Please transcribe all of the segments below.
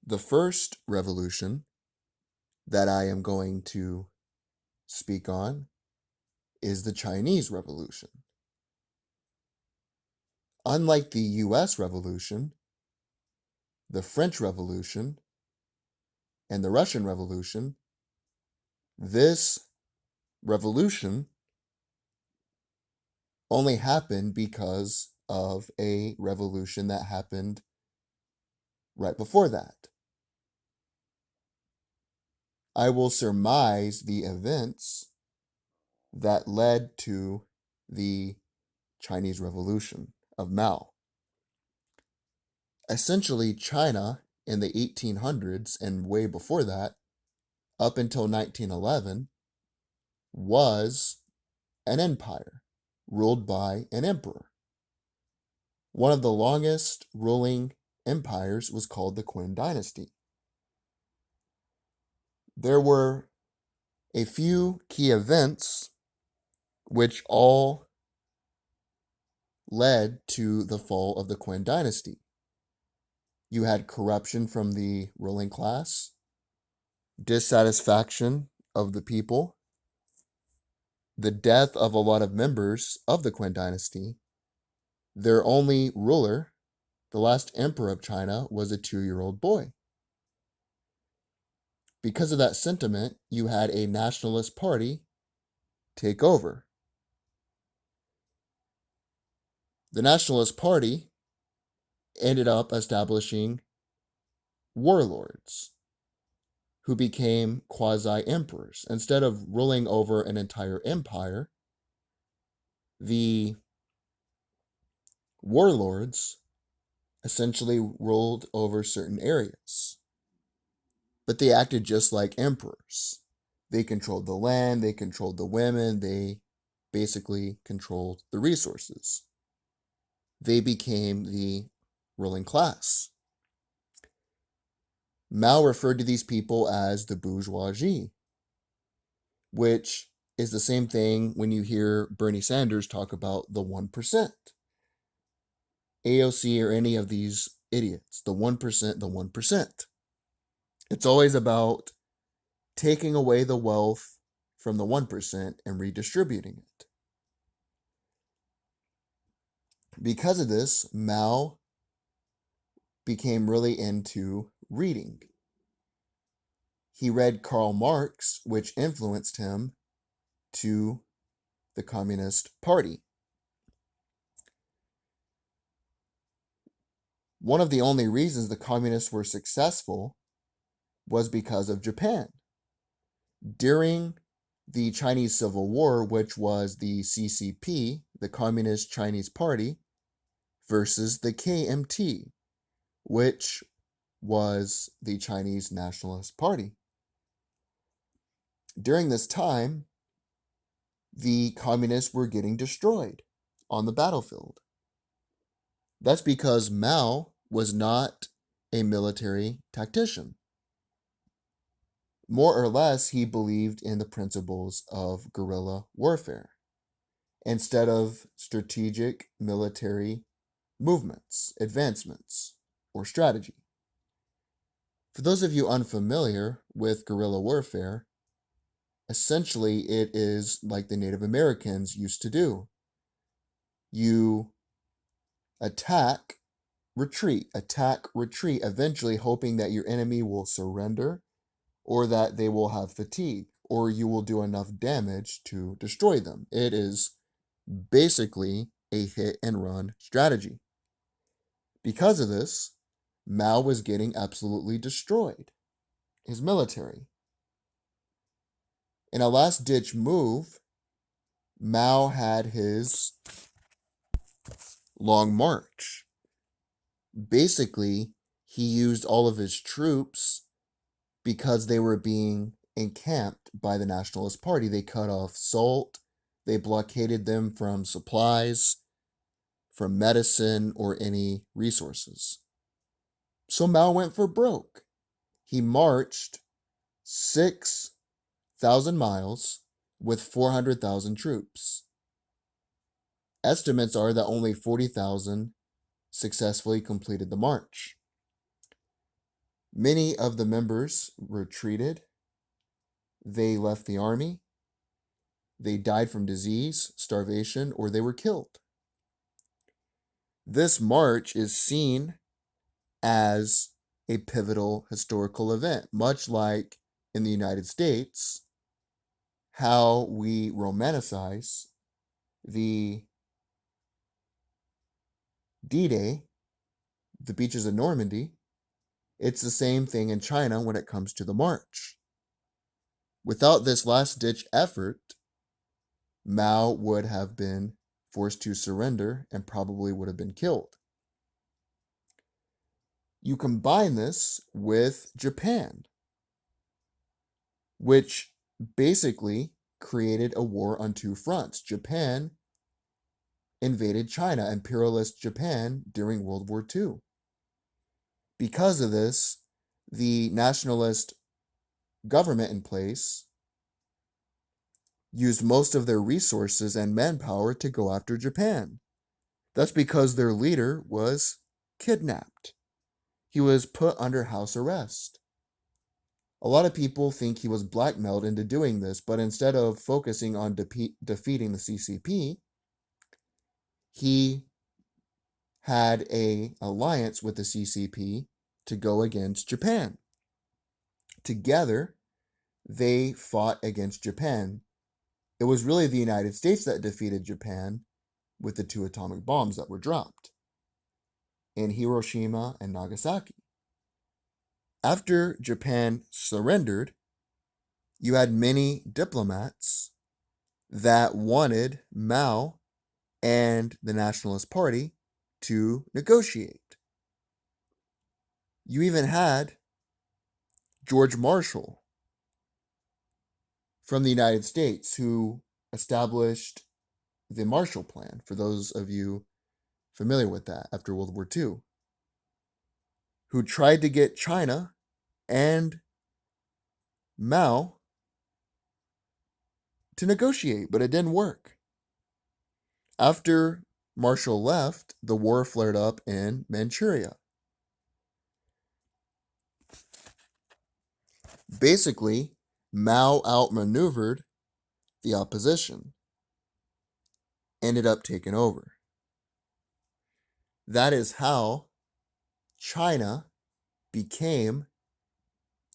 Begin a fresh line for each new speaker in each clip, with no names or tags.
The first revolution that I am going to speak on is the Chinese Revolution. Unlike the US Revolution, the French Revolution, and the Russian Revolution, this revolution only happened because of a revolution that happened right before that. I will surmise the events that led to the Chinese Revolution of Mao. Essentially, China in the 1800s and way before that, up until 1911, was an empire ruled by an emperor. One of the longest ruling empires was called the Qin Dynasty. There were a few key events which all led to the fall of the Qin Dynasty. You had corruption from the ruling class, dissatisfaction of the people, the death of a lot of members of the Qin Dynasty. Their only ruler, the last emperor of China, was a 2-year-old boy. Because of that sentiment, you had a nationalist party take over. The Nationalist Party ended up establishing warlords who became quasi-emperors. Instead of ruling over an entire empire, the warlords essentially ruled over certain areas. But they acted just like emperors. They controlled the land, they controlled the women, they basically controlled the resources. They became the ruling class. Mao referred to these people as the bourgeoisie, which is the same thing when you hear Bernie Sanders talk about the 1%. AOC or any of these idiots, the 1%, the 1%. It's always about taking away the wealth from the 1% and redistributing it. Because of this, Mao became really into reading. He read Karl Marx, which influenced him to the Communist Party. One of the only reasons the communists were successful was because of Japan. During the Chinese Civil War, which was the CCP, the Communist Chinese Party, versus the KMT, which was the Chinese Nationalist Party. During this time, the communists were getting destroyed on the battlefield. That's because Mao was not a military tactician. More or less, he believed in the principles of guerrilla warfare instead of strategic military movements, advancements, or strategy. For those of you unfamiliar with guerrilla warfare, essentially it is like the Native Americans used to do. You attack, retreat, eventually hoping that your enemy will surrender or that they will have fatigue or you will do enough damage to destroy them. It is basically a hit and run strategy. Because of this, Mao was getting absolutely destroyed, his military. In a last ditch move, Mao had his long march. Basically, he used all of his troops because they were being encamped by the Nationalist Party. They cut off salt, they blockaded them from supplies, from medicine, or any resources. So Mao went for broke. He marched 6,000 miles with 400,000 troops. Estimates are that only 40,000 successfully completed the march. Many of the members retreated. They left the army. They died from disease, starvation, or they were killed. This march is seen as a pivotal historical event, much like in the United States, how we romanticize the D-Day, the beaches of Normandy. It's the same thing in China when it comes to the march. Without this last-ditch effort, Mao would have been forced to surrender and probably would have been killed. You combine this with Japan, which basically created a war on two fronts. Japan invaded China, imperialist Japan, during World War II. Because of this, the nationalist government in place used most of their resources and manpower to go after Japan. That's because their leader was kidnapped. He was put under house arrest. A lot of people think he was blackmailed into doing this, but instead of focusing on defeating the CCP, he had an alliance with the CCP to go against Japan. Together, they fought against Japan. It was really the United States that defeated Japan with the 2 atomic bombs that were dropped in Hiroshima and Nagasaki. After Japan surrendered, you had many diplomats that wanted Mao and the Nationalist Party to negotiate. You even had George Marshall from the United States, who established the Marshall Plan, for those of you familiar with that, after World War II, who tried to get China and Mao to negotiate, but it didn't work. After Marshall left, the war flared up in Manchuria. Basically, Mao outmaneuvered the opposition, ended up taking over. That is how China became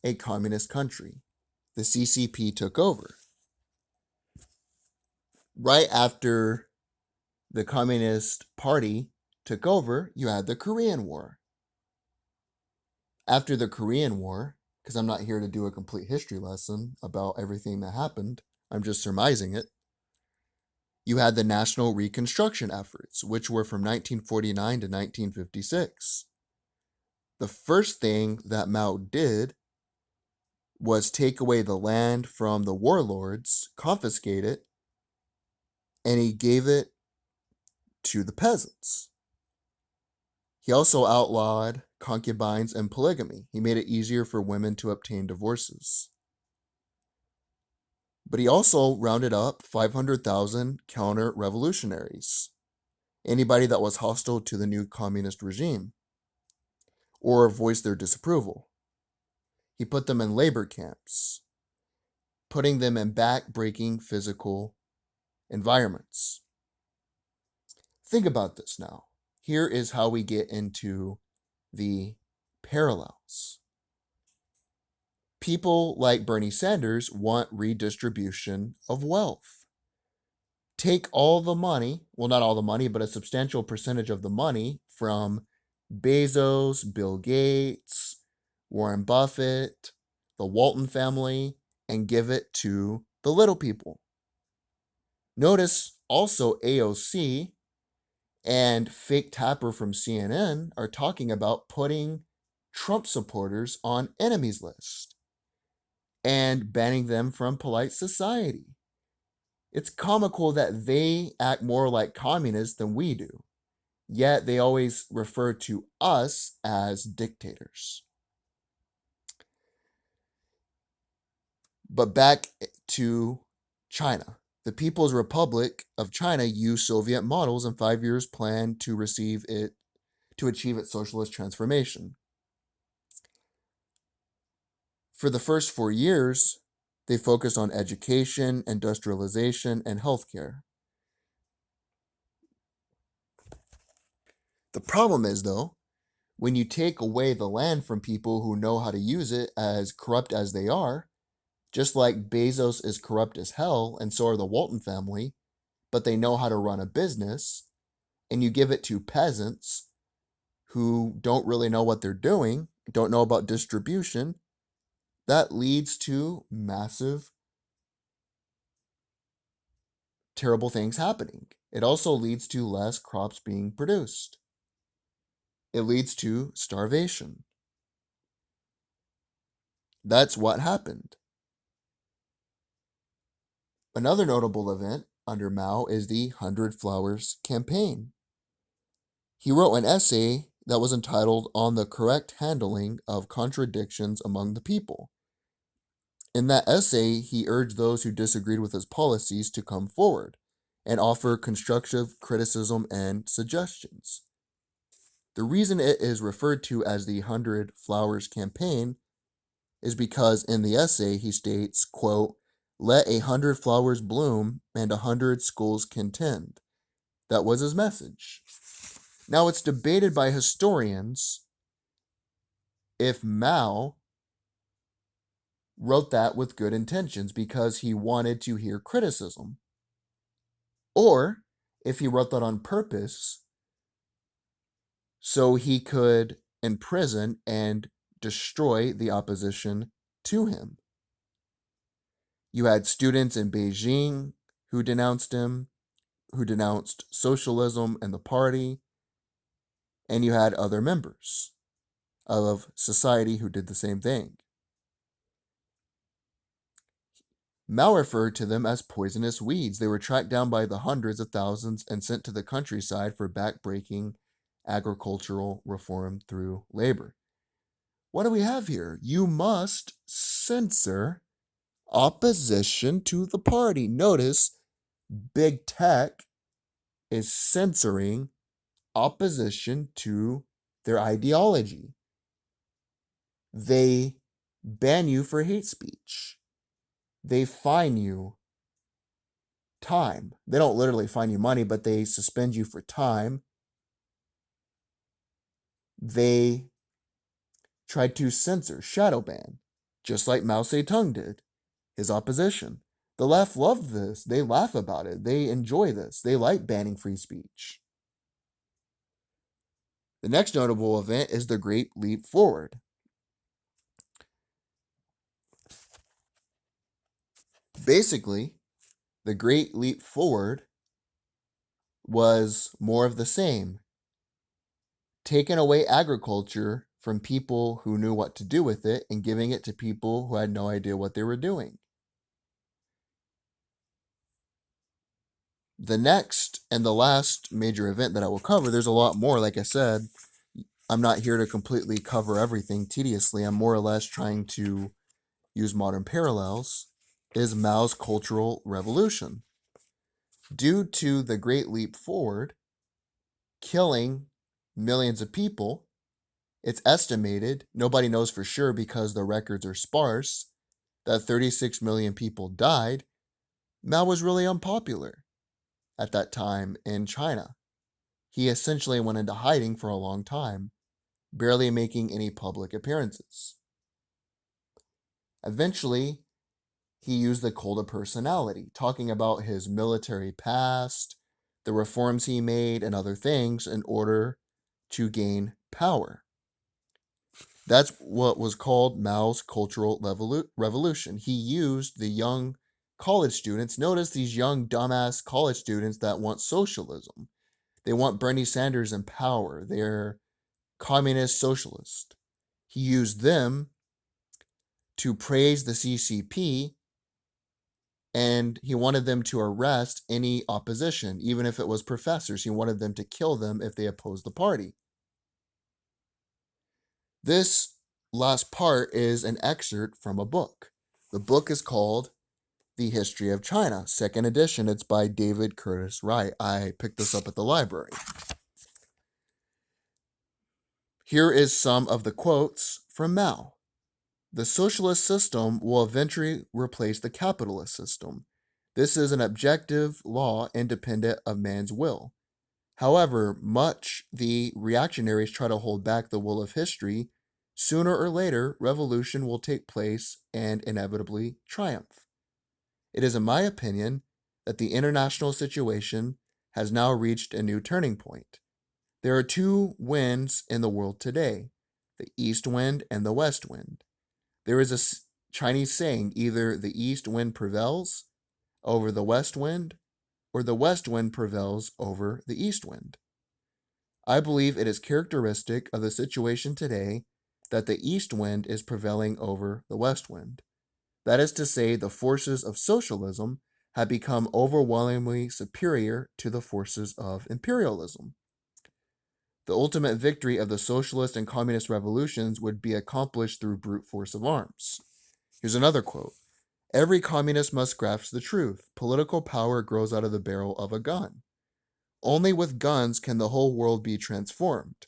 a communist country. The CCP took over. Right after the Communist Party took over, you had the Korean War. After the Korean War, because I'm not here to do a complete history lesson about everything that happened, I'm just surmising it, you had the national reconstruction efforts, which were from 1949 to 1956. The first thing that Mao did was take away the land from the warlords, confiscate it, and he gave it to the peasants. He also outlawed concubines and polygamy. He made it easier for women to obtain divorces. But he also rounded up 500,000 counter-revolutionaries, anybody that was hostile to the new communist regime or voiced their disapproval. He put them in labor camps, putting them in back-breaking physical environments. Think about this now. Here is how we get into the parallels. People like Bernie Sanders want redistribution of wealth. Take all the money, well, not all the money, but a substantial percentage of the money from Bezos, Bill Gates, Warren Buffett, the Walton family, and give it to the little people. Notice also AOC and Fake Tapper from CNN are talking about putting Trump supporters on enemies list and banning them from polite society. It's comical that they act more like communists than we do, yet they always refer to us as dictators. But back to China. The People's Republic of China used Soviet models and 5 years planned to achieve its socialist transformation. For the first 4 years, they focused on education, industrialization, and healthcare. The problem is, though, when you take away the land from people who know how to use it, as corrupt as they are, just like Bezos is corrupt as hell, and so are the Walton family, but they know how to run a business, and you give it to peasants who don't really know what they're doing, don't know about distribution, that leads to massive, terrible things happening. It also leads to less crops being produced. It leads to starvation. That's what happened. Another notable event under Mao is the 100 Flowers Campaign. He wrote an essay that was entitled On the Correct Handling of Contradictions Among the People. In that essay, he urged those who disagreed with his policies to come forward and offer constructive criticism and suggestions. The reason it is referred to as the 100 Flowers Campaign is because in the essay he states, quote, "Let 100 flowers bloom and 100 schools contend." That was his message. Now it's debated by historians if Mao wrote that with good intentions because he wanted to hear criticism, or if he wrote that on purpose so he could imprison and destroy the opposition to him. You had students in Beijing who denounced him, who denounced socialism and the party, and you had other members of society who did the same thing. Mao referred to them as poisonous weeds. They were tracked down by the hundreds of thousands and sent to the countryside for backbreaking agricultural reform through labor. What do we have here? You must censor opposition to the party. Notice big tech is censoring opposition to their ideology. They ban you for hate speech. They fine you time. They don't literally fine you money, but they suspend you for time. They tried to censor, shadow ban, just like Mao Zedong did, his opposition. The left love this. They laugh about it. They enjoy this. They like banning free speech. The next notable event is the Great Leap Forward. Basically, the Great Leap Forward was more of the same. Taking away agriculture from people who knew what to do with it and giving it to people who had no idea what they were doing. The next and the last major event that I will cover, there's a lot more, like I said. I'm not here to completely cover everything tediously. I'm more or less trying to use modern parallels, is Mao's Cultural Revolution. Due to the Great Leap Forward killing millions of people, it's estimated, nobody knows for sure because the records are sparse, that 36 million people died. Mao was really unpopular at that time in China. He essentially went into hiding for a long time, barely making any public appearances. Eventually, he used the cult of personality, talking about his military past, the reforms he made, and other things in order to gain power. That's what was called Mao's Cultural Revolution. He used the young college students. Notice these young, dumbass college students that want socialism. They want Bernie Sanders in power. They're communist socialist. He used them to praise the CCP, and he wanted them to arrest any opposition, even if it was professors. He wanted them to kill them if they opposed the party. This last part is an excerpt from a book. The book is called The History of China, second edition. It's by David Curtis Wright. I picked this up at the library. Here is some of the quotes from Mao. The socialist system will eventually replace the capitalist system. This is an objective law independent of man's will. However, much the reactionaries try to hold back the will of history, sooner or later, revolution will take place and inevitably triumph. It is, in my opinion, that the international situation has now reached a new turning point. There are two winds in the world today, the east wind and the west wind. There is a Chinese saying, either the east wind prevails over the west wind, or the west wind prevails over the east wind. I believe it is characteristic of the situation today that the east wind is prevailing over the west wind. That is to say, the forces of socialism have become overwhelmingly superior to the forces of imperialism. The ultimate victory of the socialist and communist revolutions would be accomplished through brute force of arms. Here's another quote. Every communist must grasp the truth. Political power grows out of the barrel of a gun. Only with guns can the whole world be transformed.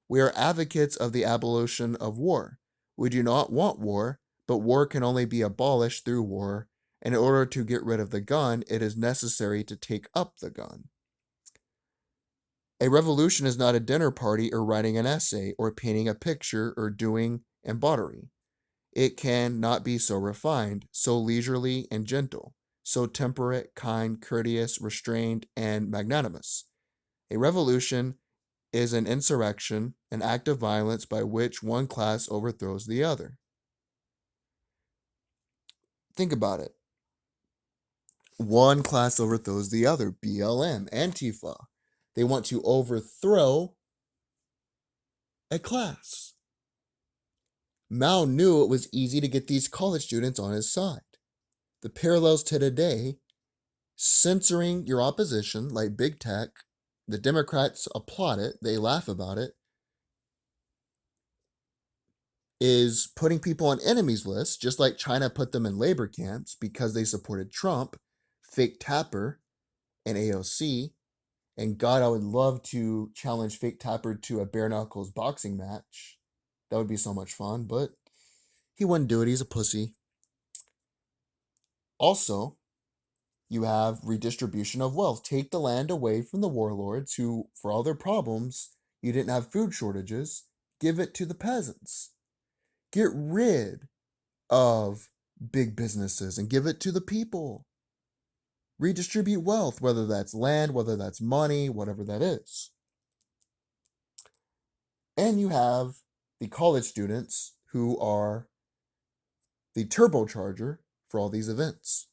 We are advocates of the abolition of war. We do not want war, but war can only be abolished through war, and in order to get rid of the gun, it is necessary to take up the gun. A revolution is not a dinner party or writing an essay or painting a picture or doing embroidery. It can not be so refined, so leisurely and gentle, so temperate, kind, courteous, restrained, and magnanimous. A revolution is an insurrection, an act of violence by which one class overthrows the other. Think about it. One class overthrows the other. BLM, Antifa. They want to overthrow a class. Mao knew it was easy to get these college students on his side. The parallels to today, censoring your opposition like big tech, the Democrats applaud it, they laugh about it, is putting people on enemies lists, just like China put them in labor camps because they supported Trump, Fake Tapper, and AOC. And God, I would love to challenge Fake Tapper to a bare knuckles boxing match. That would be so much fun, but he wouldn't do it. He's a pussy. Also, you have redistribution of wealth. Take the land away from the warlords who, for all their problems, you didn't have food shortages. Give it to the peasants. Get rid of big businesses and give it to the people. Redistribute wealth, whether that's land, whether that's money, whatever that is. And you have the college students who are the turbocharger for all these events.